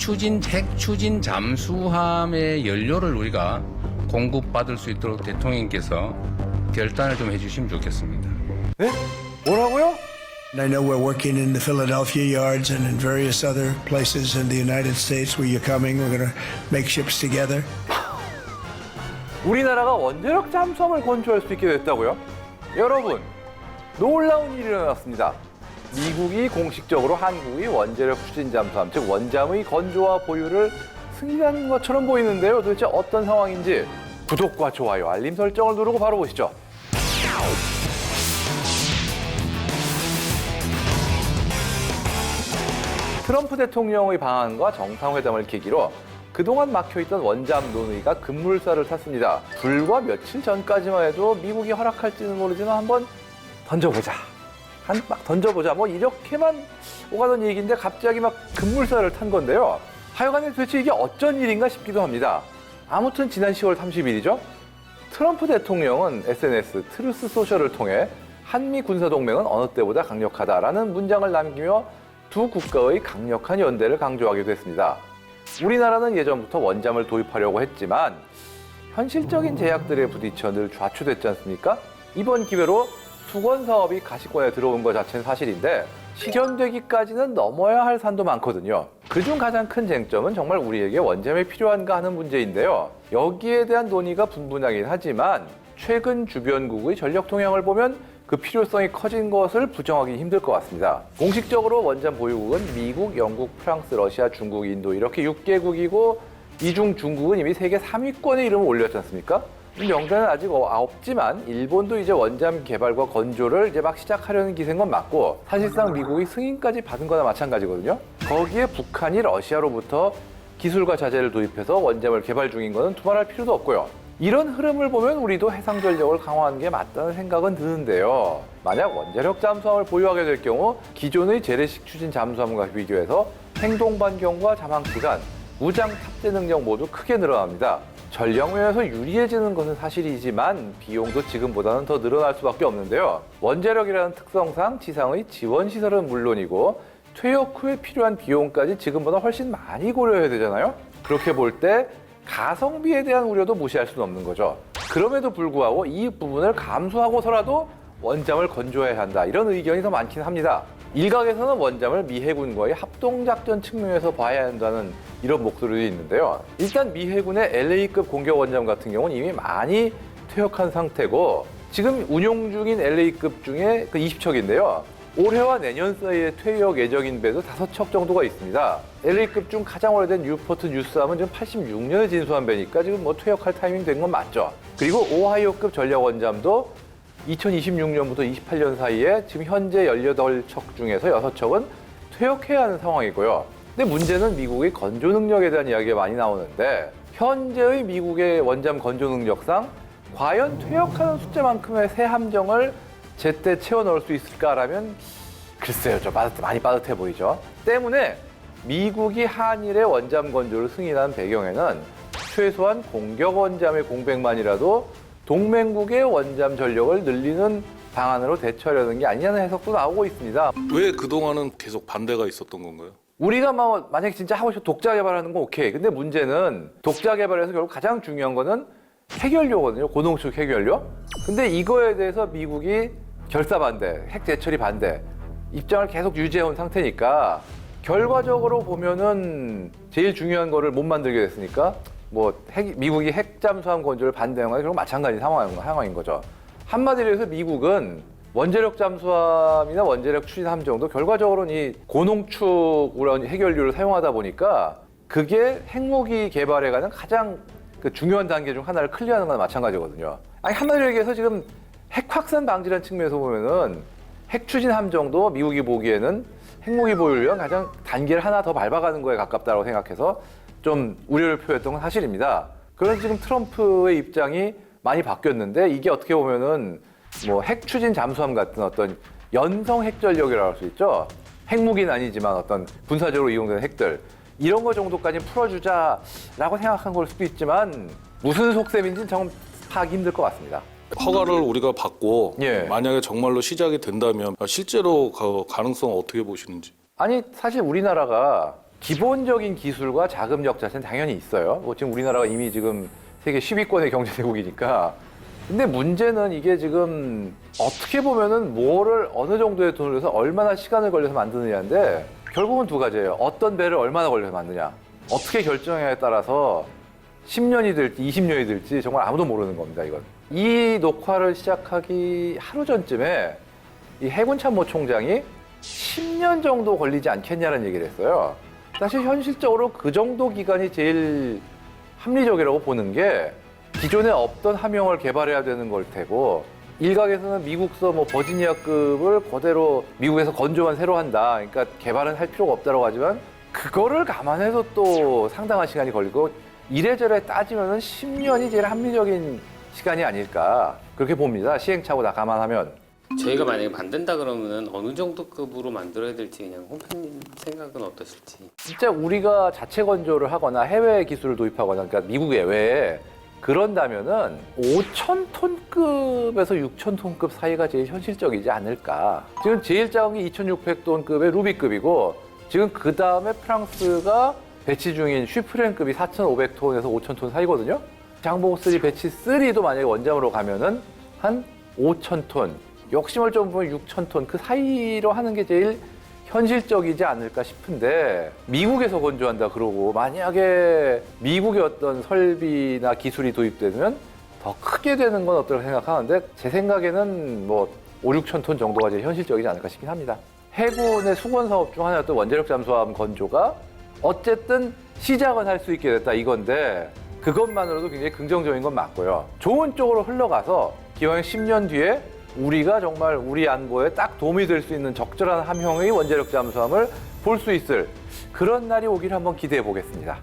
핵추진 잠수함의 연료를 우리가 공급받을 수 있도록 대통령께서 결단을 좀 해주시면 좋겠습니다. 네? 뭐라고요? And I know we're working in the Philadelphia yards and in various other places in the United States where you're coming. We're going to make ships together. 우리나라가 원자력 잠수함을 건조할 수 있게 됐다고요? 여러분, 놀라운 일이 일어났습니다. 미국이 공식적으로 한국의 원자력 추진 잠수함, 즉 원잠의 건조와 보유를 승인한 것처럼 보이는데요. 도대체 어떤 상황인지 구독과 좋아요, 알림 설정을 누르고 바로 보시죠. 트럼프 대통령의 방한과 정상회담을 계기로 그동안 막혀있던 원잠 논의가 급물살을 탔습니다. 불과 며칠 전까지만 해도 미국이 허락할지는 모르지만 한번 던져보자. 막 던져보자. 뭐 이렇게만 오가던 얘기인데 갑자기 막 급물살을 탄 건데요. 하여간에 도대체 이게 어쩐 일인가 싶기도 합니다. 아무튼 지난 10월 30일이죠. 트럼프 대통령은 SNS 트루스 소셜을 통해 한미 군사동맹은 어느 때보다 강력하다라는 문장을 남기며 두 국가의 강력한 연대를 강조하기도 했습니다. 우리나라는 예전부터 원잠을 도입하려고 했지만 현실적인 제약들에 부딪혀 늘 좌초됐지 않습니까? 이번 기회로 수건 사업이 가시권에 들어온 것 자체는 사실인데 실현되기까지는 넘어야 할 산도 많거든요. 그중 가장 큰 쟁점은 정말 우리에게 원잠이 필요한가 하는 문제인데요. 여기에 대한 논의가 분분하긴 하지만 최근 주변국의 전력 동향을 보면 그 필요성이 커진 것을 부정하기 힘들 것 같습니다. 공식적으로 원잠 보유국은 미국, 영국, 프랑스, 러시아, 중국, 인도 이렇게 6개국이고 이 중 중국은 이미 세계 3위권에 이름을 올렸지 않습니까? 명단은 아직 없지만 일본도 이제 원잠 개발과 건조를 이제 막 시작하려는 기세인 건 맞고 사실상 미국이 승인까지 받은 거나 마찬가지거든요. 거기에 북한이 러시아로부터 기술과 자재를 도입해서 원잠을 개발 중인 거는 두말할 필요도 없고요. 이런 흐름을 보면 우리도 해상전력을 강화하는 게 맞다는 생각은 드는데요. 만약 원자력 잠수함을 보유하게 될 경우 기존의 재래식 추진 잠수함과 비교해서 행동 반경과 자망 기간, 무장 탑재 능력 모두 크게 늘어납니다. 전력 면에서 유리해지는 것은 사실이지만 비용도 지금보다는 더 늘어날 수밖에 없는데요. 원자력이라는 특성상 지상의 지원 시설은 물론이고 퇴역 후에 필요한 비용까지 지금보다 훨씬 많이 고려해야 되잖아요. 그렇게 볼 때 가성비에 대한 우려도 무시할 수는 없는 거죠. 그럼에도 불구하고 이 부분을 감수하고서라도 원잠을 건조해야 한다. 이런 의견이 더 많긴 합니다. 일각에서는 원잠을 미 해군과의 합동작전 측면에서 봐야 한다는 이런 목소리도 있는데요. 일단 미 해군의 LA급 공격 원잠 같은 경우는 이미 많이 퇴역한 상태고 지금 운용 중인 LA급 중에 그 20척인데요. 올해와 내년 사이에 퇴역 예정인 배도 5척 정도가 있습니다. LA급 중 가장 오래된 뉴포트 뉴스함은 지금 86년에 진수한 배니까 지금 뭐 퇴역할 타이밍 된 건 맞죠. 그리고 오하이오급 전력 원잠도 2026년부터 28년 사이에 지금 현재 18척 중에서 6척은 퇴역해야 하는 상황이고요. 근데 문제는 미국의 건조 능력에 대한 이야기가 많이 나오는데 현재의 미국의 원잠 건조 능력상 과연 퇴역하는 숫자만큼의 새 함정을 제때 채워 넣을 수 있을까라면 글쎄요, 좀 많이 빠듯해 보이죠. 때문에 미국이 한일의 원잠 건조를 승인한 배경에는 최소한 공격 원잠의 공백만이라도 동맹국의 원잠 전력을 늘리는 방안으로 대처하려는 게 아니냐는 해석도 나오고 있습니다. 왜 그동안은 계속 반대가 있었던 건가요? 우리가 만약에 진짜 하고 싶어 독자 개발하는 건 오케이. 근데 문제는 독자 개발에서 결국 가장 중요한 거는 핵연료거든요. 고농축 핵연료. 근데 이거에 대해서 미국이 결사 반대, 핵 재처리 반대 입장을 계속 유지해온 상태니까 결과적으로 보면은 제일 중요한 거를 못 만들게 됐으니까 미국이 핵 잠수함 건조를 반대한 거랑 결국 마찬가지 상황인 거죠. 한마디로 해서 미국은 원자력 잠수함이나 원자력 추진 함정도 결과적으로는 이 고농축 우란 핵연료를 사용하다 보니까 그게 핵무기 개발에 가는 가장 그 중요한 단계 중 하나를 클리어하는 거나 마찬가지거든요. 아니 한마디로 얘기해서 지금 핵 확산 방지라는 측면에서 보면은 핵 추진 함정도 미국이 보기에는 핵무기 보유량 가장 단계를 하나 더 밟아가는 거에 가깝다고 생각해서 좀 우려를 표했던 건 사실입니다. 그래서 지금 트럼프의 입장이 많이 바뀌었는데 이게 어떻게 보면은 핵 추진 잠수함 같은 어떤 연성 핵전력이라고 할 수 있죠. 핵무기는 아니지만 어떤 군사적으로 이용되는 핵들 이런 거 정도까지 풀어주자라고 생각한 걸 수도 있지만 무슨 속셈인지는 정말 파악이 힘들 것 같습니다. 허가를 우리가 받고 예. 만약에 정말로 시작이 된다면 실제로 그 가능성 어떻게 보시는지? 아니 사실 우리나라가 기본적인 기술과 자금력 자체는 당연히 있어요. 뭐 지금 우리나라가 이미 지금 세계 10위권의 경제대국이니까. 근데 문제는 이게 지금 어떻게 보면은 뭐를 어느 정도의 돈을 내서 얼마나 시간을 걸려서 만드느냐인데 결국은 두 가지예요. 어떤 배를 얼마나 걸려서 만드냐. 어떻게 결정해에 따라서 10년이 될지 20년이 될지 정말 아무도 모르는 겁니다, 이건. 이 녹화를 시작하기 하루 전쯤에 이 해군참모 총장이 10년 정도 걸리지 않겠냐는 얘기를 했어요. 사실 현실적으로 그 정도 기간이 제일 합리적이라고 보는 게 기존에 없던 함형을 개발해야 되는 걸 테고 일각에서는 미국서 뭐 버지니아급을 그대로 미국에서 건조만 새로 한다. 그러니까 개발은 할 필요가 없다고 하지만 그거를 감안해서 또 상당한 시간이 걸리고 이래저래 따지면은 10년이 제일 합리적인 시간이 아닐까 그렇게 봅니다. 시행착오 다 감안하면. 저희가 만약에 만든다 그러면은 어느 정도 급으로 만들어야 될지 그냥 홍표님 생각은 어떠실지. 진짜 우리가 자체 건조를 하거나 해외 기술을 도입하거나 그러니까 미국 외에 그런다면은 5,000톤급에서 6,000톤급 사이가 제일 현실적이지 않을까. 지금 제일 작은 게 2,600톤급의 루비급이고 지금 그 다음에 프랑스가 배치 중인 슈프렌급이 4,500톤에서 5,000톤 사이거든요. 장보고3 배치 3도 만약에 원잠으로 가면은 한 5,000톤, 욕심을 좀 보면 6,000톤 그 사이로 하는 게 제일 현실적이지 않을까 싶은데 미국에서 건조한다 그러고 만약에 미국의 어떤 설비나 기술이 도입되면 더 크게 되는 건 어떨까 생각하는데 제 생각에는 뭐 5, 6천 톤 정도가 제일 현실적이지 않을까 싶긴 합니다. 해군의 수건 사업 중 하나였던 원자력 잠수함 건조가 어쨌든 시작은 할 수 있게 됐다 이건데 그것만으로도 굉장히 긍정적인 건 맞고요. 좋은 쪽으로 흘러가서 기왕 10년 뒤에 우리가 정말 우리 안보에 딱 도움이 될 수 있는 적절한 함형의 원자력 잠수함을 볼 수 있을 그런 날이 오기를 한번 기대해 보겠습니다.